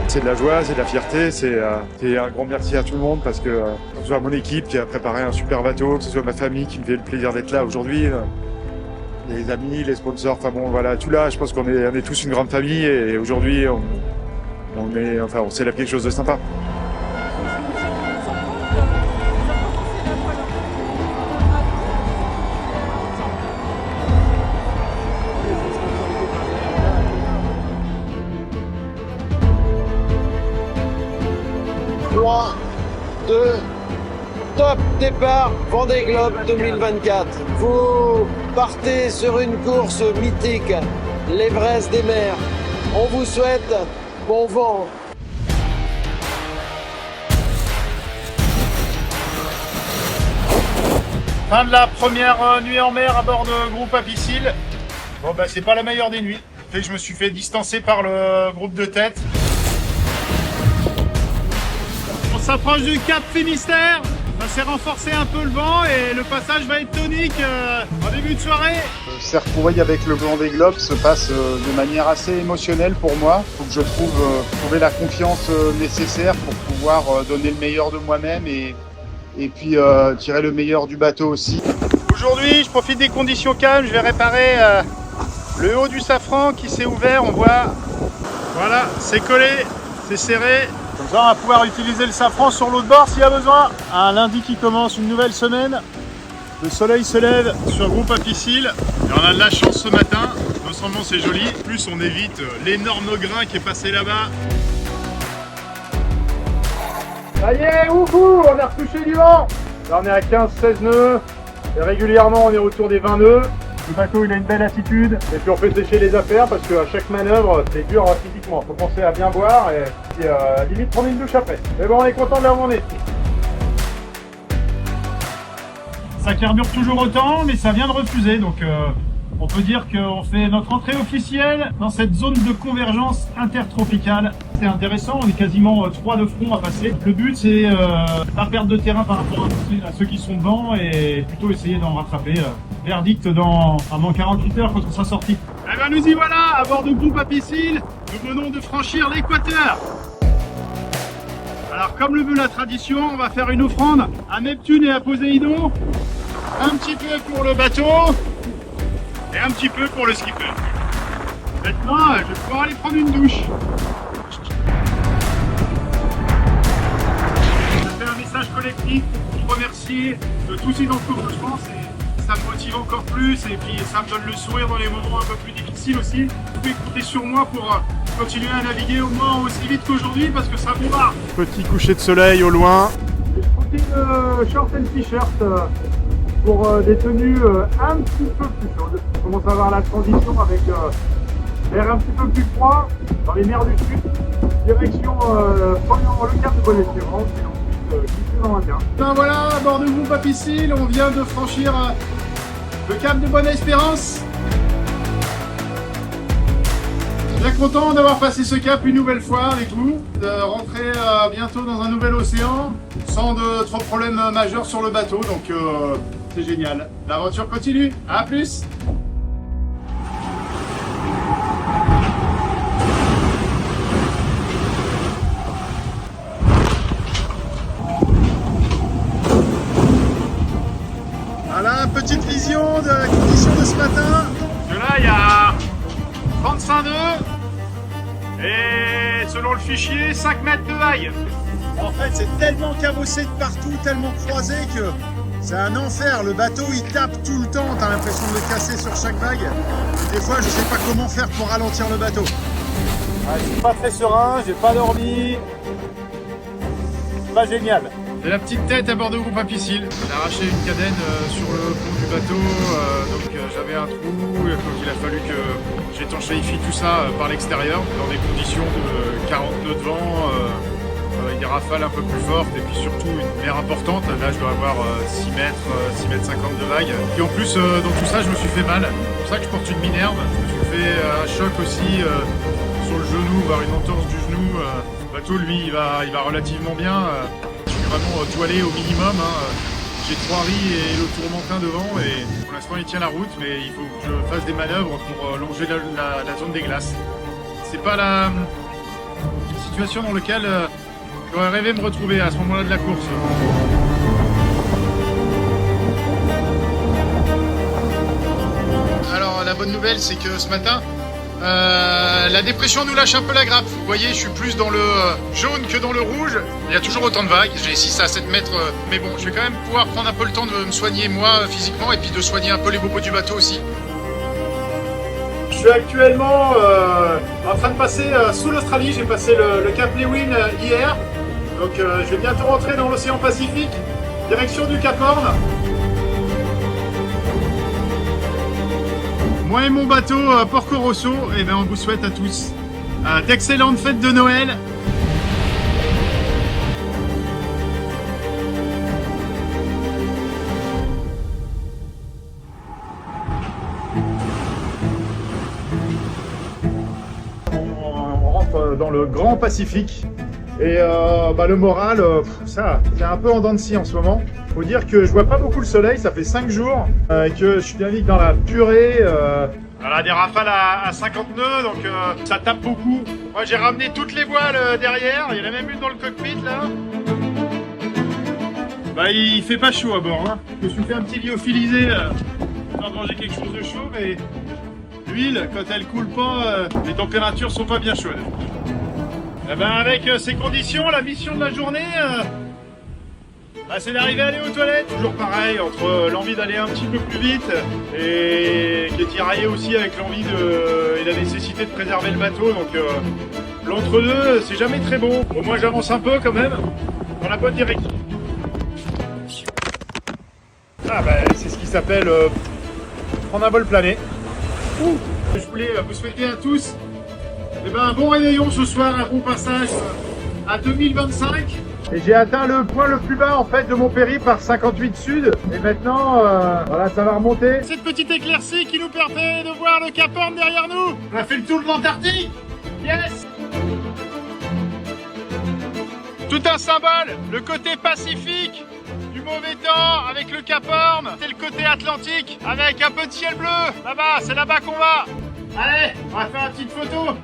C'est de la joie, c'est de la fierté, c'est un grand merci à tout le monde parce que ce soit mon équipe qui a préparé un super bateau, que ce soit ma famille qui me fait le plaisir d'être là aujourd'hui, les amis, les sponsors, enfin bon voilà, tout là, je pense qu'on est tous une grande famille et aujourd'hui on célèbre quelque chose de sympa. Top départ Vendée Globe 2024. Vous partez sur une course mythique, l'Everest des mers. On vous souhaite bon vent. Fin de la première nuit en mer à bord de groupe Apicil. Bon bah c'est pas la meilleure des nuits. Fait que je me suis fait distancer par le groupe de tête. On s'approche du Cap Finistère. Ça s'est renforcé un peu le vent et le passage va être tonique en début de soirée. Le cerf-courir avec le Vendée Globe se passe de manière assez émotionnelle pour moi. Il faut que je trouver la confiance nécessaire pour pouvoir donner le meilleur de moi-même et puis tirer le meilleur du bateau aussi. Aujourd'hui, je profite des conditions calmes. Je vais réparer le haut du safran qui s'est ouvert. On voit, voilà, c'est collé, c'est serré. Comme ça, on va pouvoir utiliser le safran sur l'autre bord s'il y a besoin. Un lundi qui commence une nouvelle semaine. Le soleil se lève sur le groupe Apicil. Et on a de la chance ce matin. Non seulement c'est joli, plus on évite l'énorme grain qui est passé là-bas. Ça y est, wouhou, on a retouché du vent. Là, on est à 15-16 nœuds. Et régulièrement, on est autour des 20 nœuds. Le bateau, il a une belle attitude. Et puis, on fait sécher les affaires parce qu'à chaque manœuvre, c'est dur physiquement. Faut penser à bien boire et puis, limite prendre une douche après. Mais bon, on est content de là où on est. Ça carbure toujours autant, mais ça vient de refuser. Donc, on peut dire qu'on fait notre entrée officielle dans cette zone de convergence intertropicale. C'est intéressant, on est quasiment 3 de front à passer. Le but, c'est pas perdre de terrain par rapport à ceux qui sont devant et plutôt essayer d'en rattraper. Verdict dans avant 48 heures quand on sera sorti. Eh ben nous y voilà, à bord de groupe Apicil. Nous venons de franchir l'équateur. Alors comme le veut la tradition, on va faire une offrande à Neptune et à Poséidon. Un petit peu pour le bateau et un petit peu pour le skipper. Maintenant, je vais pouvoir aller prendre une douche. Ça fait un message collectif pour remercier de tous ces encouragements. Ça me motive encore plus et puis ça me donne le sourire dans les moments un peu plus difficiles aussi. Vous pouvez compter sur moi pour continuer à naviguer au moins aussi vite qu'aujourd'hui parce que ça bombarde. Petit coucher de soleil au loin. Je profite de short and t-shirt pour des tenues un petit peu plus chaudes. On commence à avoir la transition avec l'air un petit peu plus froid dans les mers du sud. Direction prenant le Cap de Bonne-Espérance et ensuite quitter dans l'Indien. Ben voilà, à bord de groupe Apicil, on vient de franchir le Cap de Bonne-Espérance. Bien content d'avoir passé ce cap une nouvelle fois avec vous, de rentrer bientôt dans un nouvel océan sans de trop de problèmes majeurs sur le bateau, donc c'est génial. L'aventure continue, à plus. Voilà, petite vision de la condition de ce matin. Là, il y a 35 nœuds et selon le fichier, 5 mètres de vague. En fait, c'est tellement cabossé de partout, tellement croisé que c'est un enfer. Le bateau, il tape tout le temps. T'as l'impression de le casser sur chaque vague. Des fois, je sais pas comment faire pour ralentir le bateau. Je suis pas très serein, j'ai pas dormi. C'est pas génial. C'est la petite tête à bord de groupe Apicil. J'ai arraché une cadène sur le pont du bateau, donc j'avais un trou, donc il a fallu que j'étanchéifie tout ça par l'extérieur, dans des conditions de 40 nœuds de vent, avec des rafales un peu plus fortes et puis surtout une mer importante. Là je dois avoir 6 mètres 50 de vague. Et en plus dans tout ça je me suis fait mal, c'est pour ça que je porte une minerve. Je me suis fait un choc aussi sur le genou, voire une entorse du genou. Le bateau lui il va relativement bien. Vraiment toilé au minimum. J'ai 3 riz et le tourmentin devant et pour l'instant il tient la route, mais il faut que je fasse des manœuvres pour longer la zone des glaces. C'est pas Une situation dans laquelle j'aurais rêvé me retrouver à ce moment-là de la course. Alors la bonne nouvelle, c'est que ce matin, la dépression nous lâche un peu la grappe. Vous voyez, je suis plus dans le jaune que dans le rouge. Il y a toujours autant de vagues, j'ai 6 à 7 mètres, mais bon, je vais quand même pouvoir prendre un peu le temps de me soigner moi physiquement et puis de soigner un peu les bobos du bateau aussi. Je suis actuellement en train de passer sous l'Australie, j'ai passé le Cap Lewin hier, donc je vais bientôt rentrer dans l'océan Pacifique, direction du Cap Horn. Moi et mon bateau Porco Rosso, et ben on vous souhaite à tous d'excellentes fêtes de Noël. On rentre dans le Grand Pacifique et le moral, ça, c'est un peu en dents de scie en ce moment. Faut dire que je vois pas beaucoup le soleil, ça fait 5 jours que je suis navigue dans la purée. Voilà, des rafales à 50 nœuds, donc ça tape beaucoup. Moi j'ai ramené toutes les voiles derrière, il y en a même une dans le cockpit là. Bah il fait pas chaud à bord, hein. Je me suis fait un petit lyophilisé pour manger quelque chose de chaud, mais l'huile, quand elle coule pas, les températures sont pas bien chaudes. Et ben avec ces conditions, la mission de la journée, c'est d'arriver à aller aux toilettes. Toujours pareil, entre l'envie d'aller un petit peu plus vite et qui est tiraillé aussi avec l'envie et la nécessité de préserver le bateau. Donc l'entre-deux, c'est jamais très bon. Bon, moi j'avance un peu quand même dans la bonne direction. C'est ce qui s'appelle prendre un vol plané. Je voulais vous souhaiter à tous un bon réveillon ce soir, un bon passage à 2025. Et j'ai atteint le point le plus bas en fait de mon périple par 58 sud. Et maintenant, voilà, ça va remonter. Cette petite éclaircie qui nous permet de voir le Cap Horn derrière nous. On a fait le tour de l'Antarctique. Yes! Tout un symbole, le côté pacifique du mauvais temps avec le Cap Horn. C'est le côté atlantique avec un peu de ciel bleu. Là-bas, c'est là-bas qu'on va. Allez, on va faire une petite photo.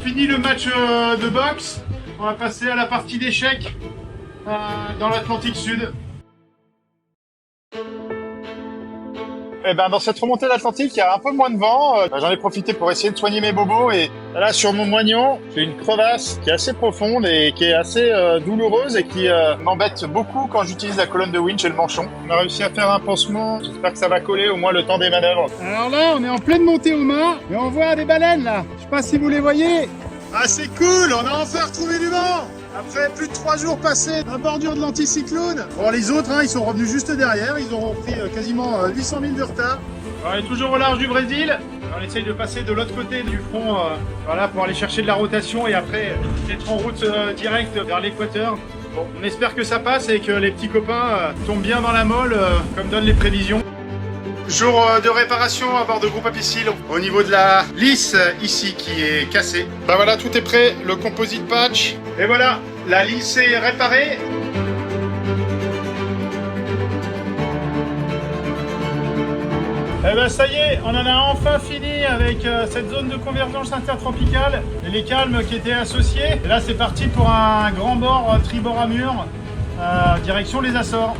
Fini le match de boxe, on va passer à la partie d'échecs dans l'Atlantique Sud. Et dans cette remontée de l'Atlantique, il y a un peu moins de vent. J'en ai profité pour essayer de soigner mes bobos et là sur mon moignon, j'ai une crevasse qui est assez profonde et qui est assez douloureuse et qui m'embête beaucoup quand j'utilise la colonne de winch et le manchon. On a réussi à faire un pansement, j'espère que ça va coller au moins le temps des manœuvres. Alors là, on est en pleine montée au mât et on voit des baleines là. Je sais pas si vous les voyez. Ah c'est cool, on a enfin retrouvé du vent. Après plus de 3 jours passés à bordure de l'anticyclone. Bon, les autres, ils sont revenus juste derrière, ils auront pris quasiment 800 000 de retard. On est toujours au large du Brésil. On essaye de passer de l'autre côté du front voilà, pour aller chercher de la rotation et après être en route directe vers l'équateur. Bon, on espère que ça passe et que les petits copains tombent bien dans la molle comme donnent les prévisions. Jour de réparation à bord de Groupe Apicil au niveau de la lisse ici qui est cassée. Voilà, tout est prêt, le composite patch. Et voilà, la lisse est réparée. Ça y est, on en a enfin fini avec cette zone de convergence intertropicale et les calmes qui étaient associés. Et là c'est parti pour un grand bord tribord à mur, direction les Açores.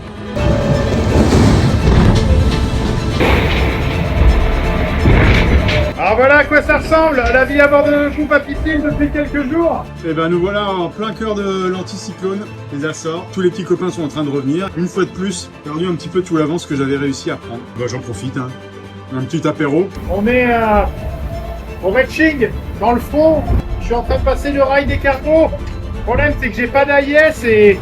Alors voilà à quoi ça ressemble, la vie à bord de Groupe Apicil depuis quelques jours. Et nous voilà en plein cœur de l'anticyclone, les Açores. Tous les petits copains sont en train de revenir. Une fois de plus, perdu un petit peu tout l'avance que j'avais réussi à prendre. J'en profite, hein. Un petit apéro. On est au Retching, dans le fond. Je suis en train de passer le rail des cargos. Le problème c'est que j'ai pas d'AIS et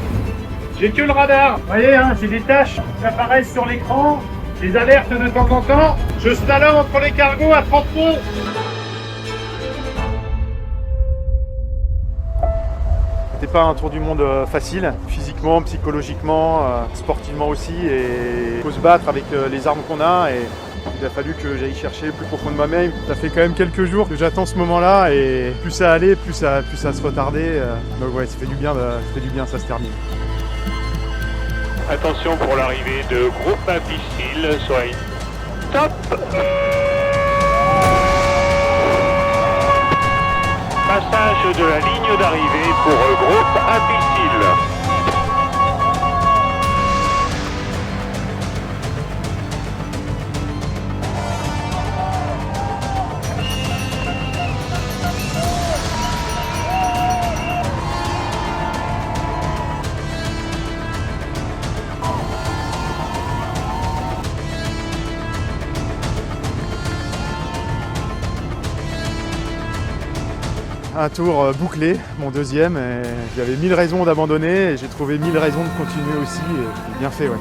j'ai que le radar. Vous voyez, j'ai des tâches qui apparaissent sur l'écran. Les alertes de temps en temps, je slalome entre les cargos à 30 nœuds. C'était pas un tour du monde facile, physiquement, psychologiquement, sportivement aussi, et il faut se battre avec les armes qu'on a et il a fallu que j'aille chercher plus profond de moi-même. Ça fait quand même quelques jours que j'attends ce moment-là et plus ça allait, plus ça se retardait. Donc ouais, ça fait du bien, ça se termine. Attention pour l'arrivée de Groupe Apicil, soyez top. Passage de la ligne d'arrivée pour groupe imbécile. Un tour bouclé, mon deuxième, et j'avais 1000 raisons d'abandonner et j'ai trouvé 1000 raisons de continuer aussi, et bien fait, ouais.